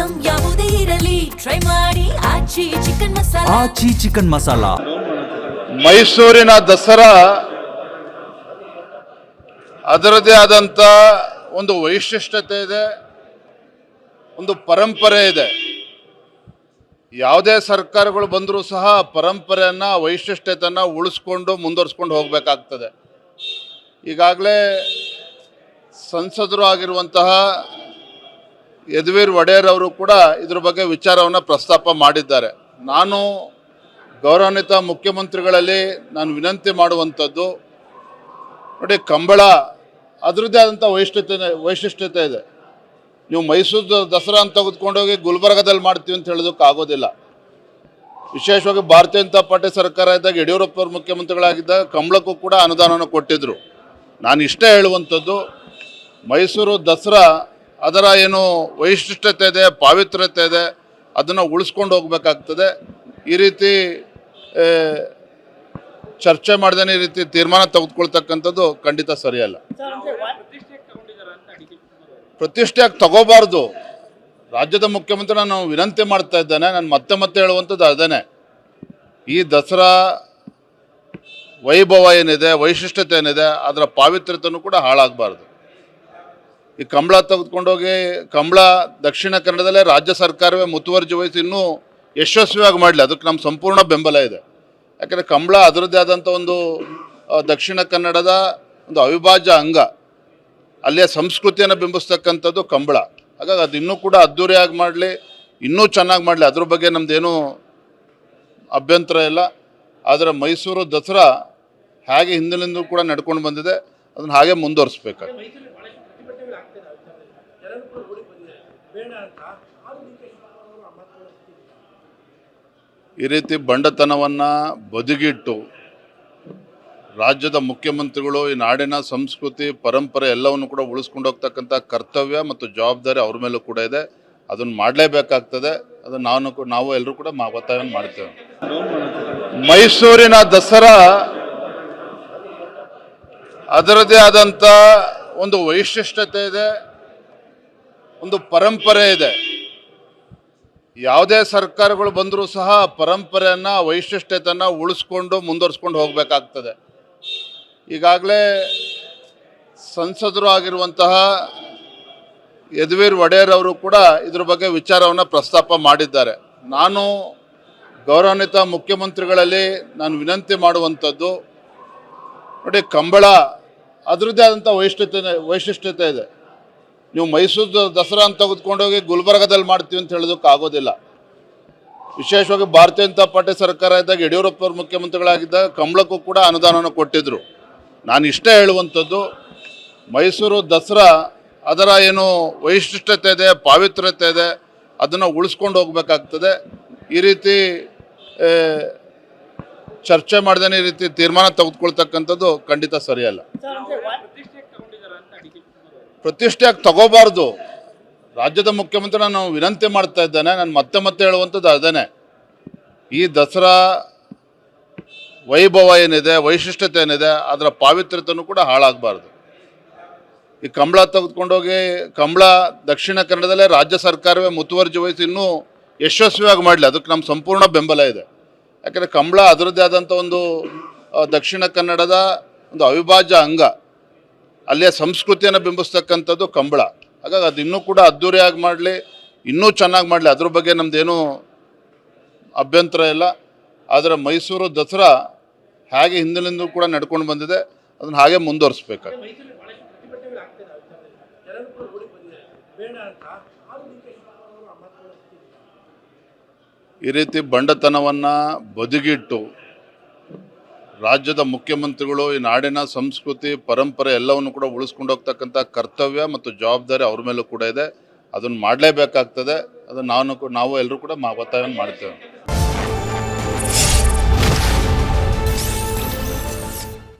Item ಯಾವುದೇ ಇರಲಿ try ಮಾಡಿ ಆಚಿ ಚಿಕನ್ ಮಸಾಲಾ. ಆಚಿ ಚಿಕನ್ ಮಸಾಲಾ. ಮೈಸೂರಿನ ದಸರಾ ಅದರದೇ ಆದಂಥ ಒಂದು ವೈಶಿಷ್ಟ್ಯತೆ ಇದೆ, ಒಂದು ಪರಂಪರೆ ಇದೆ. ಯಾವುದೇ ಸರ್ಕಾರಗಳು ಬಂದರೂ ಸಹ ಪರಂಪರೆಯನ್ನು ವೈಶಿಷ್ಟ್ಯತೆಯನ್ನು ಉಳಿಸ್ಕೊಂಡು ಮುಂದುವರಿಸ್ಕೊಂಡು ಹೋಗಬೇಕಾಗ್ತದೆ. ಈಗಾಗಲೇ ಸಂಸದರು ಆಗಿರುವಂತಹ ಯದುವೀರ್ ಒಡೆಯರ್ ಅವರು ಕೂಡ ಇದ್ರ ಬಗ್ಗೆ ವಿಚಾರವನ್ನು ಪ್ರಸ್ತಾಪ ಮಾಡಿದ್ದಾರೆ. ನಾನು ಗೌರವಾನ್ವಿತ ಮುಖ್ಯಮಂತ್ರಿಗಳಲ್ಲಿ ನಾನು ವಿನಂತಿ ಮಾಡುವಂಥದ್ದು, ನೋಡಿ, ಕಂಬಳ ಅದರದ್ದೇ ಆದಂಥ ವೈಶಿಷ್ಟ್ಯತೆ ಇದೆ. ನೀವು ಮೈಸೂರು ದಸರಾ ಅಂತ ತೆಗೆದುಕೊಂಡೋಗಿ ಗುಲ್ಬರ್ಗದಲ್ಲಿ ಮಾಡ್ತೀವಿ ಅಂತ ಹೇಳೋದಕ್ಕೆ ಆಗೋದಿಲ್ಲ. ವಿಶೇಷವಾಗಿ ಭಾರತೀಯ ಜನತಾ ಪಾರ್ಟಿ ಸರ್ಕಾರ ಇದ್ದಾಗ ಯಡಿಯೂರಪ್ಪ ಅವರು ಮುಖ್ಯಮಂತ್ರಿಗಳಾಗಿದ್ದಾಗ ಕಂಬಳಕ್ಕೂ ಕೂಡ ಅನುದಾನವನ್ನು ಕೊಟ್ಟಿದ್ದರು. ನಾನು ಇಷ್ಟೇ ಹೇಳುವಂಥದ್ದು, ಮೈಸೂರು ದಸರಾ ಅದರ ಏನು ವೈಶಿಷ್ಟ್ಯತೆ ಇದೆ, ಪಾವಿತ್ರ್ಯತೆ ಇದೆ, ಅದನ್ನು ಉಳಿಸ್ಕೊಂಡು ಹೋಗಬೇಕಾಗ್ತದೆ. ಈ ರೀತಿ ಚರ್ಚೆ ಮಾಡ್ದೇ ಈ ರೀತಿ ತೀರ್ಮಾನ ತೆಗೆದುಕೊಳ್ತಕ್ಕಂಥದ್ದು ಖಂಡಿತ ಸರಿಯಲ್ಲ. ಪ್ರತಿಷ್ಠೆಯಾಗಿ ತಗೋಬಾರ್ದು. ರಾಜ್ಯದ ಮುಖ್ಯಮಂತ್ರಿ ನಾನು ವಿನಂತಿ ಮಾಡ್ತಾ ಇದ್ದೇನೆ, ನಾನು ಮತ್ತೆ ಹೇಳುವಂಥದ್ದು ಅದೇನೆ. ಈ ದಸರಾ ವೈಭವ ಏನಿದೆ, ವೈಶಿಷ್ಟ್ಯತೆ ಏನಿದೆ, ಅದರ ಪಾವಿತ್ರ್ಯತೆಯೂ ಕೂಡ ಹಾಳಾಗಬಾರ್ದು. ಈ ಕಂಬಳ ತೆಗೆದುಕೊಂಡೋಗಿ ಕಂಬಳ ದಕ್ಷಿಣ ಕನ್ನಡದಲ್ಲೇ ರಾಜ್ಯ ಸರ್ಕಾರವೇ ಮುತುವರ್ಜಿ ವಹಿಸಿ ಇನ್ನೂ ಯಶಸ್ವಿಯಾಗಿ ಮಾಡಲಿ, ಅದಕ್ಕೆ ನಮ್ಮ ಸಂಪೂರ್ಣ ಬೆಂಬಲ ಇದೆ. ಯಾಕಂದರೆ ಕಂಬಳ ಅದರದ್ದೇ ಆದಂಥ ಒಂದು ದಕ್ಷಿಣ ಕನ್ನಡದ ಒಂದು ಅವಿಭಾಜ್ಯ ಅಂಗ, ಅಲ್ಲಿಯ ಸಂಸ್ಕೃತಿಯನ್ನು ಬಿಂಬಿಸ್ತಕ್ಕಂಥದ್ದು ಕಂಬಳ. ಹಾಗಾಗಿ ಅದು ಇನ್ನೂ ಕೂಡ ಅದ್ಧೂರಿಯಾಗಿ ಮಾಡಲಿ, ಇನ್ನೂ ಚೆನ್ನಾಗಿ ಮಾಡಲಿ, ಅದ್ರ ಬಗ್ಗೆ ನಮ್ಮದೇನೂ ಅಭ್ಯಂತರ ಇಲ್ಲ. ಆದರೆ ಮೈಸೂರು ದಸರಾ ಹೇಗೆ ಹಿಂದಿನಿಂದ ಕೂಡ ನಡ್ಕೊಂಡು ಬಂದಿದೆ, ಅದನ್ನು ಹಾಗೆ ಮುಂದುವರಿಸ್ಬೇಕಾಗ್ತದೆ. ಈ ರೀತಿ ಬಂಡತನವನ್ನು ಬದಿಗಿಟ್ಟು ರಾಜ್ಯದ ಮುಖ್ಯಮಂತ್ರಿಗಳು ಈ ನಾಡಿನ ಸಂಸ್ಕೃತಿ ಪರಂಪರೆ ಎಲ್ಲವನ್ನು ಕೂಡ ಉಳಿಸ್ಕೊಂಡು ಹೋಗ್ತಕ್ಕಂಥ ಕರ್ತವ್ಯ ಮತ್ತು ಜವಾಬ್ದಾರಿ ಅವ್ರ ಮೇಲೂ ಕೂಡ ಇದೆ. ಅದನ್ನು ಮಾಡಲೇಬೇಕಾಗ್ತದೆ. ಅದನ್ನು ನಾವು ಎಲ್ಲರೂ ಕೂಡ ಒತ್ತಾಯವನ್ನು ಮಾಡ್ತೇವೆ. ಮೈಸೂರಿನ ದಸರಾ ಅದರದೇ ಆದಂಥ ಒಂದು ವೈಶಿಷ್ಟ್ಯತೆ ಇದೆ, ಒಂದು ಪರಂಪರೆ ಇದೆ. ಯಾವುದೇ ಸರ್ಕಾರಗಳು ಬಂದರೂ ಸಹ ಪರಂಪರೆಯನ್ನು ವೈಶಿಷ್ಟ್ಯತೆಯನ್ನು ಉಳಿಸ್ಕೊಂಡು ಮುಂದುವರಿಸ್ಕೊಂಡು ಹೋಗಬೇಕಾಗ್ತದೆ. ಈಗಾಗಲೇ ಸಂಸದರು ಆಗಿರುವಂತಹ ಯದುವೀರ್ ಒಡೆಯರ್ ಅವರು ಕೂಡ ಇದ್ರ ಬಗ್ಗೆ ವಿಚಾರವನ್ನು ಪ್ರಸ್ತಾಪ ಮಾಡಿದ್ದಾರೆ. ನಾನು ಗೌರವಾನ್ವಿತ ಮುಖ್ಯಮಂತ್ರಿಗಳಲ್ಲಿ ನಾನು ವಿನಂತಿ ಮಾಡುವಂಥದ್ದು, ನೋಡಿ, ಕಂಬಳ ಅದರದ್ದೇ ಆದಂಥ ವೈಶಿಷ್ಟ್ಯತೆ ಇದೆ. ನೀವು ಮೈಸೂರು ದಸರಾ ಅಂತ ತೆಗೆದುಕೊಂಡೋಗಿ ಗುಲ್ಬರ್ಗದಲ್ಲಿ ಮಾಡ್ತೀವಿ ಅಂತ ಹೇಳೋದಕ್ಕೆ ಆಗೋದಿಲ್ಲ. ವಿಶೇಷವಾಗಿ ಭಾರತೀಯ ಜನತಾ ಪಾರ್ಟಿ ಸರ್ಕಾರ ಇದ್ದಾಗ ಯಡಿಯೂರಪ್ಪ ಅವರು ಮುಖ್ಯಮಂತ್ರಿಗಳಾಗಿದ್ದಾಗ ಕಂಬಳಕ್ಕೂ ಕೂಡ ಅನುದಾನವನ್ನು ಕೊಟ್ಟಿದ್ದರು. ನಾನು ಇಷ್ಟೇ ಹೇಳುವಂಥದ್ದು, ಮೈಸೂರು ದಸರಾ ಅದರ ಏನು ವೈಶಿಷ್ಟ್ಯತೆ ಇದೆ, ಪಾವಿತ್ರ್ಯತೆ ಇದೆ, ಅದನ್ನು ಉಳಿಸ್ಕೊಂಡು ಹೋಗಬೇಕಾಗ್ತದೆ. ಈ ರೀತಿ ಚರ್ಚೆ ಮಾಡ್ದೇ ಈ ರೀತಿ ತೀರ್ಮಾನ ತೆಗೆದುಕೊಳ್ತಕ್ಕಂಥದ್ದು ಖಂಡಿತ ಸರಿಯಲ್ಲ. ಪ್ರತಿಷ್ಠೆಯಾಗಿ ತಗೋಬಾರ್ದು. ರಾಜ್ಯದ ಮುಖ್ಯಮಂತ್ರಿ ನಾನು ವಿನಂತಿ ಮಾಡ್ತಾ ಇದ್ದೇನೆ, ನಾನು ಮತ್ತೆ ಹೇಳುವಂಥದ್ದು ಅದೇನೆ. ಈ ದಸರಾ ವೈಭವ ಏನಿದೆ, ವೈಶಿಷ್ಟ್ಯತೆ ಏನಿದೆ, ಅದರ ಪಾವಿತ್ರ್ಯತೆಯೂ ಕೂಡ ಹಾಳಾಗಬಾರ್ದು. ಈ ಕಂಬಳ ತೆಗೆದುಕೊಂಡೋಗಿ ಕಂಬಳ ದಕ್ಷಿಣ ಕನ್ನಡದಲ್ಲೇ ರಾಜ್ಯ ಸರ್ಕಾರವೇ ಮುತುವರ್ಜಿ ವಹಿಸಿ ಇನ್ನೂ ಯಶಸ್ವಿಯಾಗಿ ಮಾಡಲಿ, ಅದಕ್ಕೆ ನಮ್ಮ ಸಂಪೂರ್ಣ ಬೆಂಬಲ ಇದೆ. ಯಾಕಂದರೆ ಕಂಬಳ ಅದರದ್ದೇ ಆದಂಥ ಒಂದು ದಕ್ಷಿಣ ಕನ್ನಡದ ಒಂದು ಅವಿಭಾಜ್ಯ ಅಂಗ, ಅಲ್ಲಿಯ ಸಂಸ್ಕೃತಿಯನ್ನು ಬಿಂಬಿಸ್ತಕ್ಕಂಥದ್ದು ಕಂಬಳ. ಹಾಗಾಗಿ ಅದು ಇನ್ನೂ ಕೂಡ ಅದ್ಧೂರಿಯಾಗಿ ಮಾಡಲಿ, ಇನ್ನೂ ಚೆನ್ನಾಗಿ ಮಾಡಲಿ, ಅದ್ರ ಬಗ್ಗೆ ನಮ್ಮದೇನೂ ಅಭ್ಯಂತರ ಇಲ್ಲ. ಆದರೆ ಮೈಸೂರು ದಸರಾ ಹೇಗೆ ಹಿಂದಿನಿಂದ ಕೂಡ ನಡ್ಕೊಂಡು ಬಂದಿದೆ, ಅದನ್ನು ಹಾಗೆ ಮುಂದುವರಿಸ್ಬೇಕಾಗ್ತದೆ. ಈ ರೀತಿ ಬಂಡತನವನ್ನು ಬದಿಗಿಟ್ಟು ರಾಜ್ಯದ ಮುಖ್ಯಮಂತ್ರಿಗಳು ಈ ನಾಡಿನ ಸಂಸ್ಕೃತಿ ಪರಂಪರೆ ಎಲ್ಲವನ್ನು ಕೂಡ ಉಳಿಸ್ಕೊಂಡು ಹೋಗ್ತಕ್ಕಂಥ ಕರ್ತವ್ಯ ಮತ್ತು ಜವಾಬ್ದಾರಿ ಅವ್ರ ಮೇಲೂ ಕೂಡ ಇದೆ. ಅದನ್ನು ಮಾಡಲೇಬೇಕಾಗ್ತದೆ. ಅದನ್ನು ನಾವು ಎಲ್ಲರೂ ಕೂಡ ಒತ್ತಾಯವನ್ನು ಮಾಡ್ತೇವೆ.